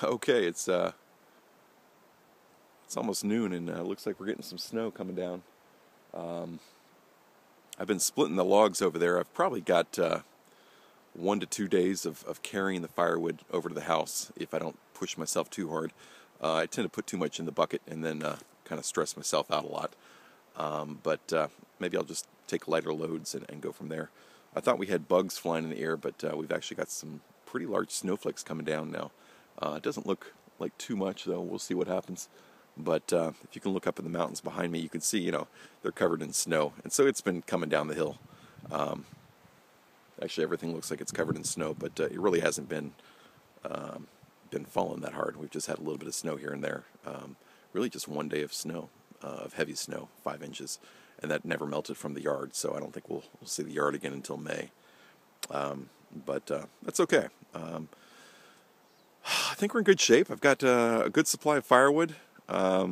Okay, it's almost noon, and looks like we're getting some snow coming down. Um, I've been splitting the logs over there. I've probably got 1 to 2 days of carrying the firewood over to the house if I don't push myself too hard. I tend to put too much in the bucket and then kind of stress myself out a lot. But maybe I'll just take lighter loads and go from there. I thought we had bugs flying in the air, but we've actually got some pretty large snowflakes coming down now. It doesn't look like too much, though. We'll see what happens. But if you can look up in the mountains behind me, you can see, they're covered in snow. And so it's been coming down the hill. Actually, everything looks like it's covered in snow, but it really hasn't been falling that hard. We've just had a little bit of snow here and there. Really just one day of snow, of heavy snow, 5 inches. And that never melted from the yard, so I don't think we'll see the yard again until May. But that's okay. I think we're in good shape. I've got a good supply of firewood. Not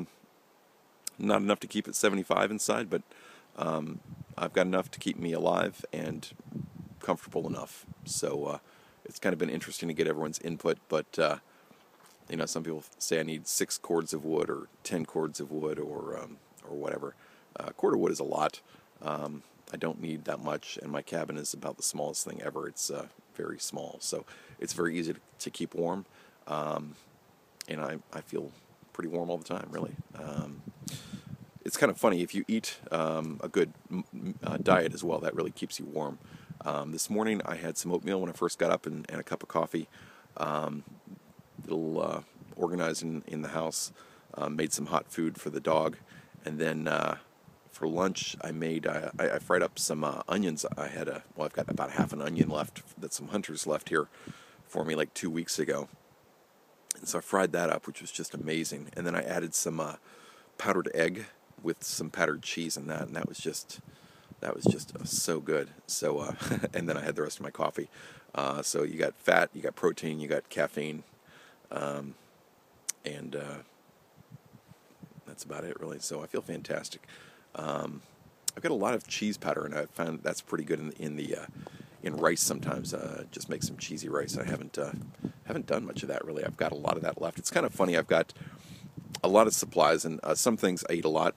enough to keep it 75 inside, but I've got enough to keep me alive and comfortable enough. So it's kind of been interesting to get everyone's input, but some people say I need 6 cords of wood or 10 cords of wood or whatever. A cord of wood is a lot. I don't need that much, and my cabin is about the smallest thing ever. It's very small, so it's very easy to keep warm, and I feel pretty warm all the time, really. It's kind of funny, if you eat a good diet as well, that really keeps you warm. This morning I had some oatmeal when I first got up and a cup of coffee. Little organized in the house. Made some hot food for the dog, and then for lunch I fried up some onions. I've got about half an onion left that some hunters left here for me like 2 weeks ago. And so I fried that up, which was just amazing. And then I added some powdered egg with some powdered cheese in that, and that was just so good. So and then I had the rest of my coffee. So you got fat, you got protein, you got caffeine, and that's about it, really. So I feel fantastic. I've got a lot of cheese powder, and I found that's pretty good in rice sometimes. Just make some cheesy rice. I haven't done much of that, really. I've got a lot of that left. It's kind of funny. I've got a lot of supplies, and some things I eat a lot,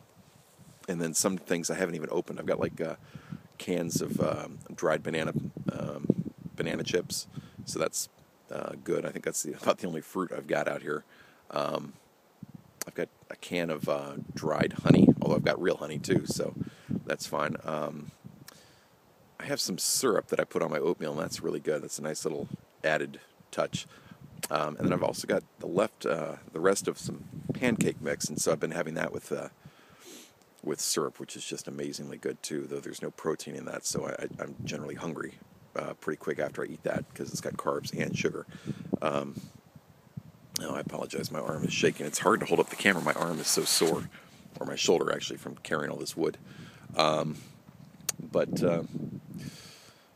and then some things I haven't even opened. I've got like cans of dried banana chips, so that's good. I think that's about the only fruit I've got out here. I've got a can of dried honey, although I've got real honey too, so that's fine. I have some syrup that I put on my oatmeal, and that's really good. That's a nice little added touch. And then I've also got the rest of some pancake mix, and so I've been having that with syrup, which is just amazingly good too, though there's no protein in that, so I'm generally hungry pretty quick after I eat that because it's got carbs and sugar. No, I apologize, my arm is shaking. It's hard to hold up the camera. My arm is so sore, or my shoulder actually, from carrying all this wood. But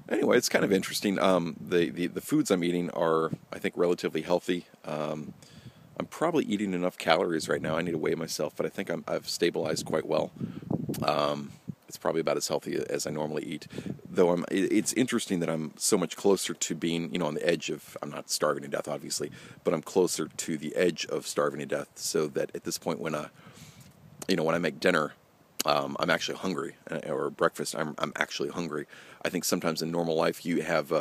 anyway, it's kind of interesting. The foods I'm eating are, I think, relatively healthy. I'm probably eating enough calories right now. I need to weigh myself, but I think I've stabilized quite well. It's probably about as healthy as I normally eat. Though it's interesting that I'm so much closer to being, on the edge of, I'm not starving to death, obviously, but I'm closer to the edge of starving to death, so that at this point when I make dinner, I'm actually hungry, or breakfast, I'm actually hungry. I think sometimes in normal life you have,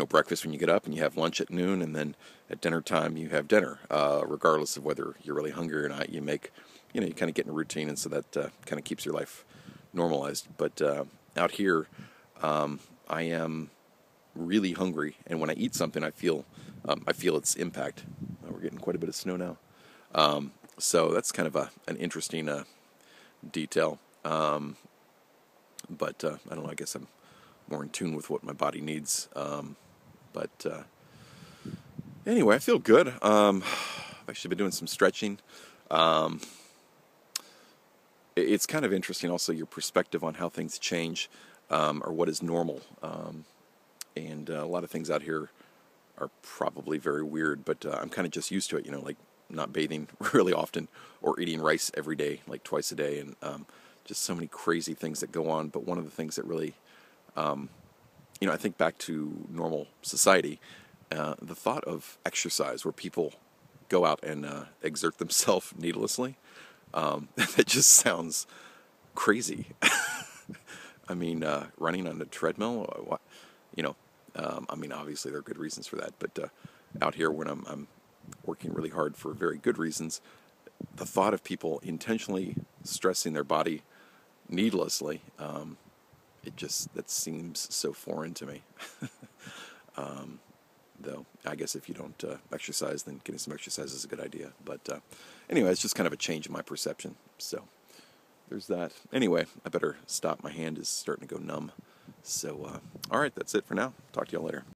breakfast when you get up, and you have lunch at noon, and then at dinner time you have dinner. Regardless of whether you're really hungry or not, you kind of get in a routine, and so that kind of keeps your life normalized. But out here, I am really hungry, and when I eat something, I feel its impact. We're getting quite a bit of snow now, so that's kind of an interesting detail. But I don't know. I guess I'm more in tune with what my body needs. But anyway, I feel good. I've actually been doing some stretching. It's kind of interesting also, your perspective on how things change, or what is normal. And a lot of things out here are probably very weird, but I'm kind of just used to it, like not bathing really often, or eating rice every day, like twice a day, and just so many crazy things that go on. But one of the things that really, I think back to normal society, the thought of exercise, where people go out and exert themselves needlessly. That just sounds crazy. I mean, running on a treadmill, what, you know, I mean, obviously there are good reasons for that, but out here when I'm working really hard for very good reasons, the thought of people intentionally stressing their body needlessly, that seems so foreign to me. Though I guess if you don't exercise, then getting some exercise is a good idea. But anyway, it's just kind of a change in my perception. So there's that. Anyway, I better stop. My hand is starting to go numb. So, all right, that's it for now. Talk to y'all later.